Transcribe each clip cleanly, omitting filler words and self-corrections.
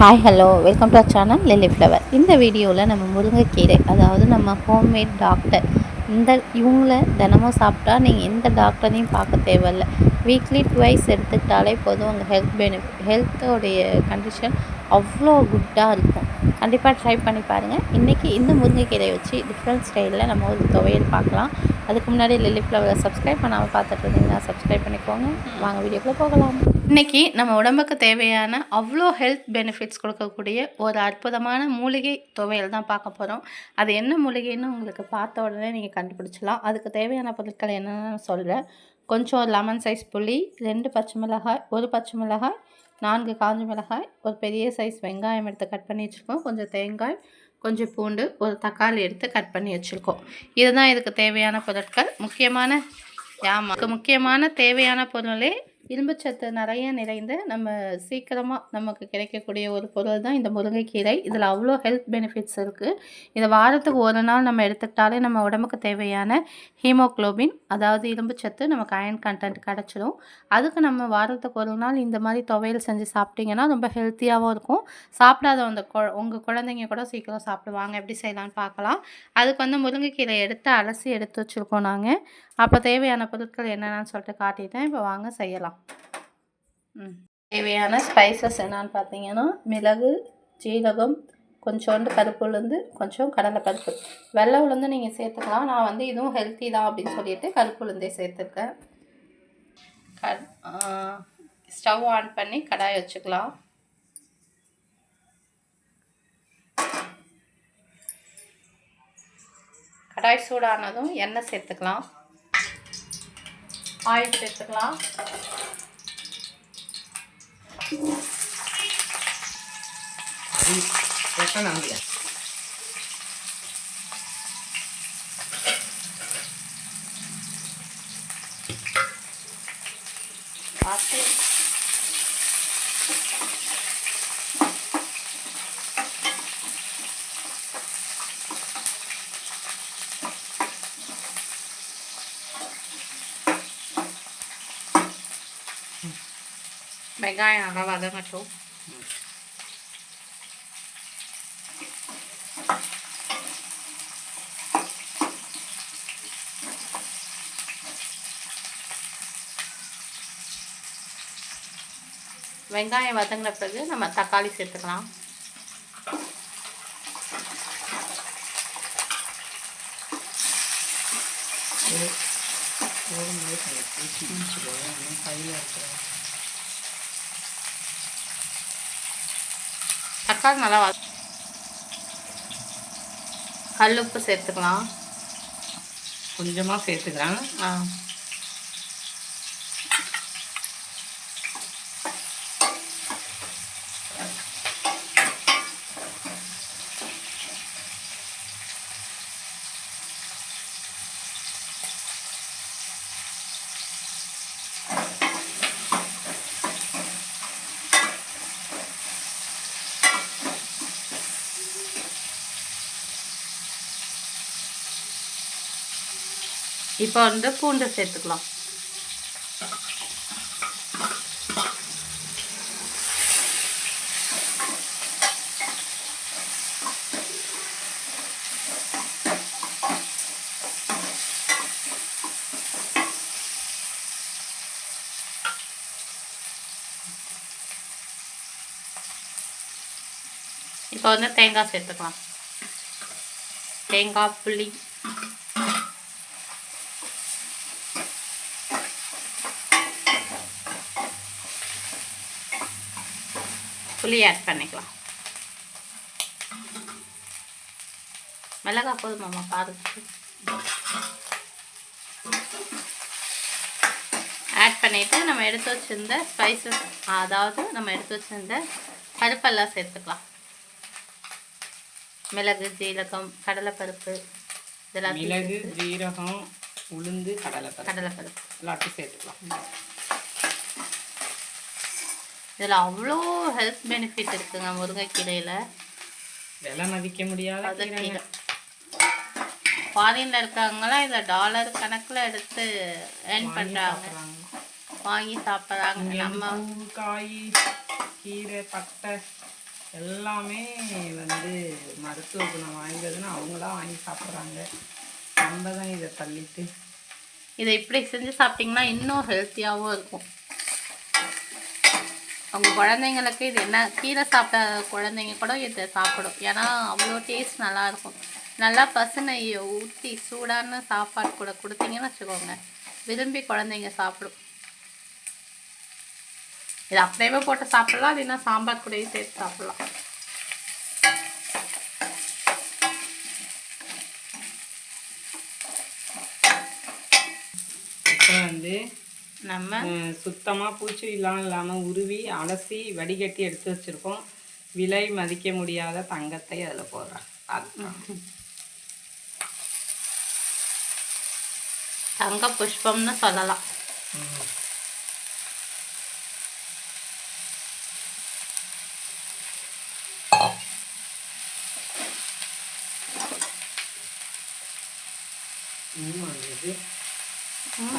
Hi hello welcome to channel lily flower. இந்த வீடியோவில் நம்ம முருங்கைக்கீரை, அதாவது நம்ம ஹோம்மேட் டாக்டர், இவங்கள தினமும் சாப்பிட்டா நீங்கள் எந்த டாக்டரையும் பார்க்க தேவையில்லை. வீக்லி ட்வைஸ் எடுத்துக்கிட்டாலே போதும். உங்கள் ஹெல்த்தோடைய கண்டிஷன் அவ்வளோ குட்டாக இருக்கும். கண்டிப்பாக ட்ரை பண்ணி பாருங்கள். இன்றைக்கி இந்த முருங்கைக்கீரையை வச்சு டிஃப்ரெண்ட் ஸ்டைலில் நம்ம ஒரு துவையல் பார்க்கலாம். அதுக்கு முன்னாடி லில்லி ஃப்ளவரை சப்ஸ்கிரைப் பண்ணாமல் பார்த்துட்டு இருந்தீங்கன்னா சப்ஸ்கிரைப் பண்ணிக்கோங்க. வாங்க வீடியோக்குள்ளே போகலாம். இன்றைக்கி நம்ம உடம்புக்கு தேவையான அவ்வளோ ஹெல்த் பெனிஃபிட்ஸ் கொடுக்கக்கூடிய ஒரு அற்புதமான மூலிகை துவையல் தான் பார்க்க போகிறோம். அது என்ன மூலிகைன்னு உங்களுக்கு பார்த்த உடனே நீங்கள் கண்டுபிடிச்சலாம். அதுக்கு தேவையான பொருட்கள் என்னென்னு சொல்கிறேன். கொஞ்சம் லெமன் சைஸ் புளி, 2 பச்சை மிளகாய், 1 பச்சை மிளகாய், 4 காஞ்ச மிளகாய், ஒரு பெரிய சைஸ் வெங்காயம் எடுத்து கட் பண்ணி வச்சுருக்கோம், கொஞ்சம் தேங்காய், கொஞ்சம் பூண்டு, ஒரு தக்காளி எடுத்து கட் பண்ணி வச்சுருக்கோம். இதுதான் இதுக்கு தேவையான பொருட்கள். முக்கியமான தேவையான பொருளே இரும்புச்சத்து நிறைய நிறைந்த நம்ம சீக்கிரமாக நமக்கு கிடைக்கக்கூடிய ஒரு பொருள் தான் இந்த முருங்கைக்கீரை. இதில் அவ்வளோ ஹெல்த் பெனிஃபிட்ஸ் இருக்குது. இதை வாரத்துக்கு ஒரு நாள் நம்ம எடுத்துக்கிட்டாலே நம்ம உடம்புக்கு தேவையான ஹீமோக்ளோபின், அதாவது இரும்புச்சத்து, நமக்கு அயன் கண்டென்ட் கிடச்சிடும். அதுக்கு நம்ம வாரத்துக்கு ஒரு நாள் இந்த மாதிரி துவையல் செஞ்சு சாப்பிட்டிங்கன்னா ரொம்ப ஹெல்த்தியாகவும் இருக்கும். சாப்பிடாத உங்கள் குழந்தைங்க கூட சீக்கிரம் சாப்பிடுவாங்க. எப்படி செய்யலான்னு பார்க்கலாம். அதுக்கு முருங்கைக்கீரை அலசி எடுத்து வச்சுருக்கோம் நாங்கள். அப்போ தேவையான பொருட்கள் என்னென்னு சொல்லிட்டு காட்டிட்டேன். இப்போ வாங்க செய்யலாம். தேவையான ஸ்பைசஸ் என்னன்னு பார்த்தீங்கன்னா, மிளகு, ஜீரகம், கொஞ்சோண்டு கருப்பு உளுந்து, கொஞ்சம் கடலைப்பருப்பு. வெள்ளை உளுந்து நீங்கள் சேர்த்துக்கலாம். நான் இதுவும் ஹெல்த்தி தான் அப்படின்னு சொல்லிட்டு கருப்பு உளுந்தே சேர்த்துருக்கேன். ஸ்டவ் ஆன் பண்ணி கடாய் வச்சுக்கலாம். கடாய் சூடானதும் எண்ணெய் சேர்த்துக்கலாம். ஆயில் சேர்த்துக்கலாம். வெங்காயம் நல்லா வதங்கட்டும். வெங்காயம் வதங்கின பிறகு நம்ம தக்காளி சேர்த்துக்கலாம். தக்காளி நல்லா கல்லுப்பு சேர்த்துக்கலாம். கொஞ்சமாக சேர்த்துக்கலாம். இப்போ பூண்டு சேர்த்துக்கலாம். இப்போ தேங்காய் சேர்த்துக்கலாம். தேங்காய், புளி, ஆட் பண்ணிக்கலாம். மிளகாய் போதுமாம்மா பாருங்க. ஆட் பண்ணிவிட்டு நம்ம எடுத்து வச்சுருந்த ஸ்பைசஸ், அதாவது நம்ம எடுத்து வச்சுருந்த பருப்பெல்லாம் சேர்த்துக்கலாம். மிளகு, ஜீரகம், கடலைப்பருப்பு, இதெல்லாம் மிளகு, ஜீரகம், உளுந்து, கடலைப்பருப்பு எல்லாத்தையும் சேர்த்துக்கலாம். இதில் அவ்வளோ ஹெல்த் பெனிஃபிட் இருக்குங்க முருங்கைக்கீரையில். விலை மதிக்க முடியாத கீரை. ஃபாரின்ல இருக்காங்களாம் இதை டாலர் கணக்கில் எடுத்து ஏர்ன் பண்ணுறாங்க, வாங்கி சாப்பிட்றாங்க. நம்ம காய், கீரை, பட்டை எல்லாமே வந்து மருத்துவ குணம் வாய்ந்ததுன்னு அவங்களாம் வாங்கி சாப்பிட்றாங்க. நம்ம தான் இதை தள்ளிட்டு இதை இப்படி செஞ்சு சாப்பிட்டிங்கன்னா இன்னும் ஹெல்த்தியாகவும் இருக்கும். அவங்க குழந்தைங்களுக்கு இது என்ன கீரை சாப்பிட்ட குழந்தைங்க கூட இதை சாப்பிடும். ஏன்னா அவ்வளோ டேஸ்ட் நல்லாயிருக்கும். நல்லா பசு நெய்யை ஊற்றி சூடான சாப்பாடு கூட கொடுத்தீங்கன்னு வச்சுக்கோங்க, விரும்பி குழந்தைங்க சாப்பிடும். இது அப்படியே போட்டு சாப்பிடலாம், இல்லைன்னா சாம்பார் கூடயும் சேர்த்து சாப்பிடலாம். இப்போ வந்து நம்ம சுத்தமாக பூச்சி இல்லாமல் உருவி அலசி வடிகட்டி எடுத்து வச்சுருக்கோம். விலை மதிக்க முடியாத தங்கத்தை அதில் போடுறேன். தங்க புஷ்பம்னு சொல்லலாம்.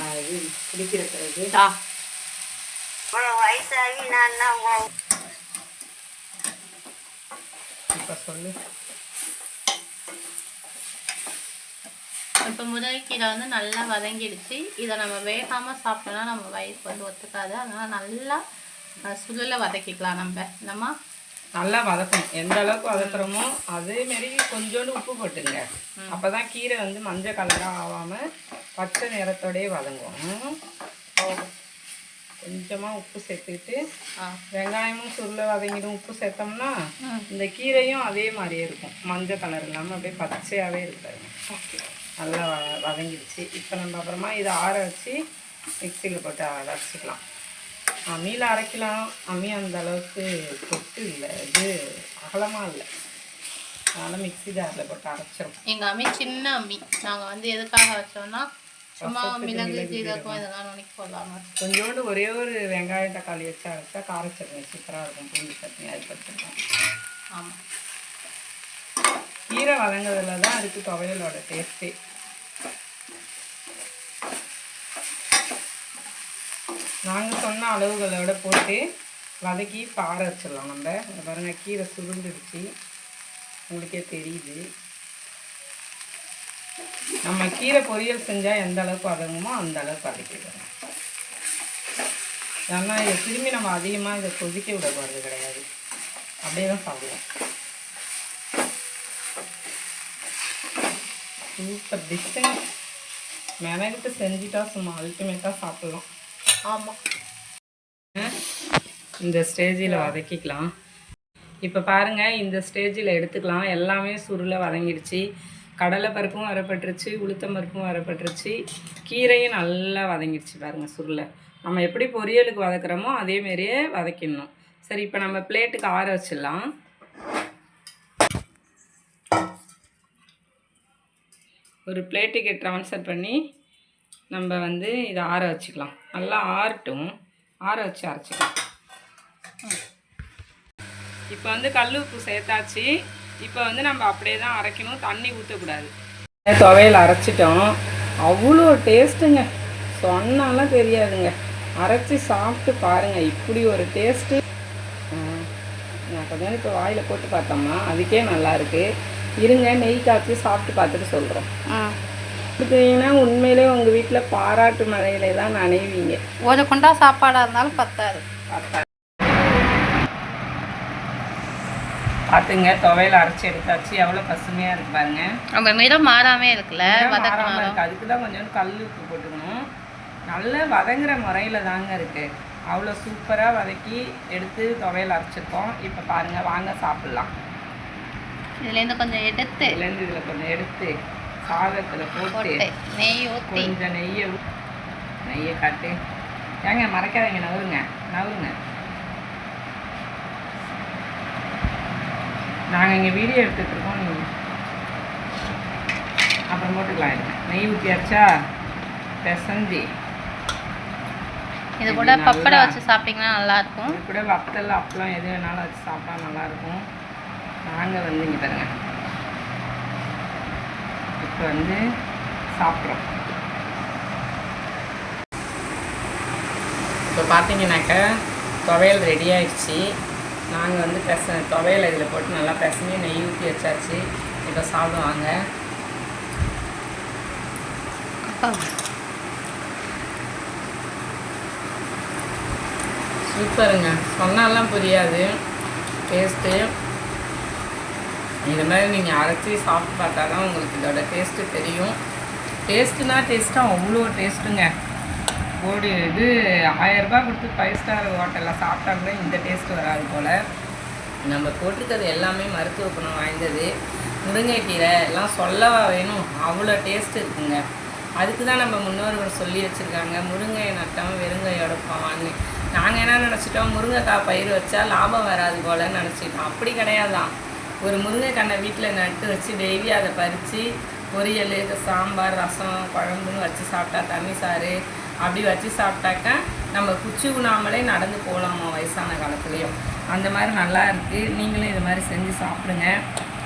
அது பிடிக்கிற பிறகு வயசாகி நான் இப்போ சொல்லு. இப்போ முருங்கைக்கீரை வந்து நல்லா வதங்கிடுச்சு. இதை நம்ம வேகாமல் சாப்பிட்டோன்னா நம்ம வயிறுக்கு வந்து ஒத்துக்காது. அதனால் நல்லா சுருளை வதக்கிக்கலாம். நம்ம நல்லா வதக்கணும். எந்த அளவுக்கு வதக்குறோமோ அதேமாரி கொஞ்சோண்டு உப்பு போட்டுங்க. அப்போ தான் கீரை வந்து மஞ்சள் கலராக ஆகாமல் பச்சை நிறத்தோடயே வதங்கும். கொஞ்சமாக உப்பு சேர்த்துக்கிட்டு வெங்காயமும் சுருளை வதங்கிடும். உப்பு சேர்த்தோம்னா இந்த கீரையும் அதே மாதிரியே இருக்கும். மஞ்சள் கலர் இல்லாமல் அப்படியே பச்சையாகவே இருக்காது. நல்லா வதங்கிடுச்சு. இப்போ நம்ம அப்புறமா இதை ஆற வச்சு மிக்சியில் போட்டு அரைச்சிக்கலாம். அம்மியில் அரைக்கலாம். அம்மி அந்த அளவுக்கு கொட்டு இல்லை, இது அகலமாக இல்லை. அதனால் மிக்சி ஜாரில் போட்டு அரைச்சிடும். எங்கள் அம்மி சின்ன அம்மி. நாங்கள் வந்து எதுக்காக வச்சோம்னா சும்மா மிளகு ஜீரகம் இதெல்லாம் நுணுக்கி போடலாமா. கொஞ்சோண்டு ஒரே ஒரு வெங்காயம் தக்காளி வச்சு அரைச்சா கார சட்னி சூப்பராக இருக்கும். பூண்டு சட்னி அது பச்சுருக்கோம். ஆமாம், கீரை வதங்குறதுல தான் இருக்குது துவையலோட டேஸ்ட்டே. நாங்கள் சொன்ன அளவுகளோட போட்டு வதக்கி பாற வச்சிடலாம். நம்ம பாருங்கள், கீரை சுருண்டுடுச்சு, உங்களுக்கே தெரியுது. நம்ம கீரை பொரியல் செஞ்சால் எந்த அளவுக்கு வதங்குமோ அந்த அளவுக்கு வதக்கிடுவோம். ஏன்னா இதை திரும்பி நம்ம அதிகமாக இதை கொதிக்க விட போகிறது கிடையாது. அப்படியே தான் சாப்பிடுவோம். சூப்பர் டிஷ்ஷுங்க. மெனக்கிட்டு செஞ்சுட்டா சும்மா அல்டிமேட்டாக சாப்பிட்லாம். ஆமாம், இந்த ஸ்டேஜில் வதக்கிக்கலாம். இப்போ பாருங்கள், இந்த ஸ்டேஜில் எடுத்துக்கலாம். எல்லாமே சுருளை வதங்கிடுச்சு. கடலை பருப்பும் வரப்பட்டுருச்சு, உளுத்தம் பருப்பும் வரப்பட்டுருச்சு, கீரையும் நல்லா வதங்கிடுச்சு. பாருங்கள் சுருளை. நம்ம எப்படி பொரியலுக்கு வதக்குறோமோ அதேமாரியே வதக்கிடணும். சரி, இப்போ நம்ம பிளேட்டுக்கு ஆற வச்சிடலாம். ஒரு பிளேட்டுக்கு ட்ரான்ஸ்ஃபர் பண்ணி நம்ம வந்து இதை ஆற வச்சுக்கலாம். நல்லா ஆறட்டும், ஆற வச்சு அரைச்சிக்கலாம். இப்போ வந்து கல் உப்பு சேர்த்தாச்சு. இப்போ வந்து நம்ம அப்படியே தான் அரைக்கணும், தண்ணி ஊற்றக்கூடாது. துவையல் அரைச்சிட்டோம். அவ்வளோ டேஸ்ட்டுங்க, சொன்னாலாம் தெரியாதுங்க. அரைச்சி சாப்பிட்டு பாருங்கள், இப்படி ஒரு டேஸ்ட்டு. நான் கொஞ்சம் இப்போ வாயில் போட்டு பார்த்தோம்னா அதுக்கே நல்லாயிருக்கு. இருங்க, நெய் காய்ச்சி சாப்பிட்டு பார்த்துட்டு சொல்கிறோம். பார்த்தீங்கன்னா உண்மையிலே உங்கள் வீட்டில் பாராட்டு மழையிலே தான் நனைவீங்க. ஒரு குண்டா சாப்பாடாக இருந்தாலும் பத்தாது. பார்த்துங்க, துவையல் அரைச்சி எடுத்தாச்சு. எவ்வளோ பசுமையாக இருக்கு பாருங்க. அந்த நிறம் மாறாமே இருக்குல்ல, மாறாமல் இருக்குது. அதுக்கு தான் கொஞ்சம் கல் உப்பு போட்டுக்கணும். நல்லா வதங்குற முறையில் தாங்க இருக்குது. அவ்வளோ சூப்பராக வதக்கி எடுத்து துவையல் அரைச்சிருக்கோம். இப்போ பாருங்கள், வாங்க சாப்பிட்லாம். இதுலேருந்து கொஞ்சம் எடுத்து இதில் கொஞ்சம் எடுத்து சாதத்தில் போட்டு நெய் ஊற்றி கொஞ்சம் நெய்யை காட்டு. ஏங்க மறைக்காதீங்க, நவருங்க. நாங்கள் இங்கே வீடியோ எடுத்துகிட்ருக்கோம். நீங்கள் அப்புறம் போட்டுக்கலாம். இருங்க, நெய் ஊற்றியாச்சா, பெசஞ்சி இது கூட பப்படை வச்சு சாப்பிட்டிங்கன்னா நல்லாயிருக்கும். இது கூட வத்தல் அப்பளம் எது வேணாலும் வச்சு சாப்பிட்டா நல்லாயிருக்கும். நாங்கள் வந்து இங்கே பாருங்க, இப்போ வந்து சாப்பிட்றோம். இப்போ பார்த்தீங்கன்னாக்கா துவையல் ரெடி ஆயிடுச்சு. நாங்கள் வந்து துவையல் இதில் போட்டு நல்லா பிசைஞ்சு நெய் ஊற்றி வச்சாச்சு. இப்போ சாப்பிடுவாங்க. சூப்பருங்க, சொன்னாலாம் புரியாது டேஸ்ட்டு. இது மாதிரி நீங்கள் அரைச்சி சாப்பிட்டு பார்த்தா தான் உங்களுக்கு இதோட டேஸ்ட்டு தெரியும். டேஸ்ட்டாக அவ்வளோ டேஸ்ட்டுங்க. இது 1000 ரூபா கொடுத்து 5 ஸ்டார் ஹோட்டலில் சாப்பிட்டா கூட இந்த டேஸ்ட்டு வராது போல். நம்ம போட்டிருக்கிறது எல்லாமே மருத்துவ குணம் வாய்ந்தது. முருங்கைக்கீரை எல்லாம் சொல்லவா வேணும், அவ்வளோ டேஸ்ட் இருக்குங்க. அதுக்கு தான் நம்ம முன்னோர்கள் சொல்லி வச்சுருக்காங்க, முருங்கை நட்டம் வெறுங்கையோட போவான்னு. நாங்கள் என்ன நினச்சிட்டோம், முருங்கைக்காய் பயிர் வச்சா லாபம் வராது போலன்னு நினச்சிட்டோம். அப்படி கிடையாதான். ஒரு முருங்கைக்கண்ணை வீட்டில் நட்டு வச்சு டெய்லி அதை பறித்து பொரியல், சாம்பார், ரசம், குழம்புன்னு வச்சு சாப்பிட்டா, தண்ணி சாறு அப்படி வச்சு சாப்பிட்டாக்கா நம்ம குச்சி உண்ணாமலே நடந்து போகலாமா வயசான காலத்துலேயும். அந்த மாதிரி நல்லா இருக்குது. நீங்களும் இது மாதிரி செஞ்சு சாப்பிடுங்க.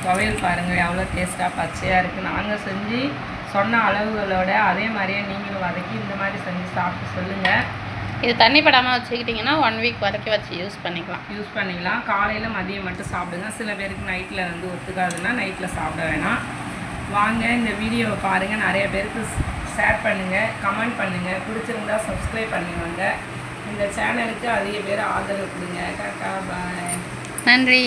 துவையல் பாருங்கள் எவ்வளோ டேஸ்ட்டாக பச்சையாக இருக்குது. நாங்கள் செஞ்சு சொன்ன அளவுகளோட அதே மாதிரியே நீங்களும் வதக்கி இந்த மாதிரி செஞ்சு சாப்பிட்டு சொல்லுங்கள். இது தண்ணி படாமல் வச்சுக்கிட்டிங்கன்னா 1 வீக் வரைக்கும் வச்சு யூஸ் பண்ணிக்கலாம். காலையில் மதியம் மட்டும் சாப்பிடுங்க. சில பேருக்கு நைட்டில் வந்து ஒத்துக்காதுன்னா நைட்டில் சாப்பிட வேணாம். வாங்க இந்த வீடியோவை பாருங்கள், நிறைய பேருக்கு ஷேர் பண்ணுங்கள், கமெண்ட் பண்ணுங்கள், பிடிச்சிருந்தா சப்ஸ்கிரைப் பண்ணுவாங்க. இந்த சேனலுக்கு அதிக பேர் ஆதரவு கொடுங்க. டாடா, பாய், நன்றி.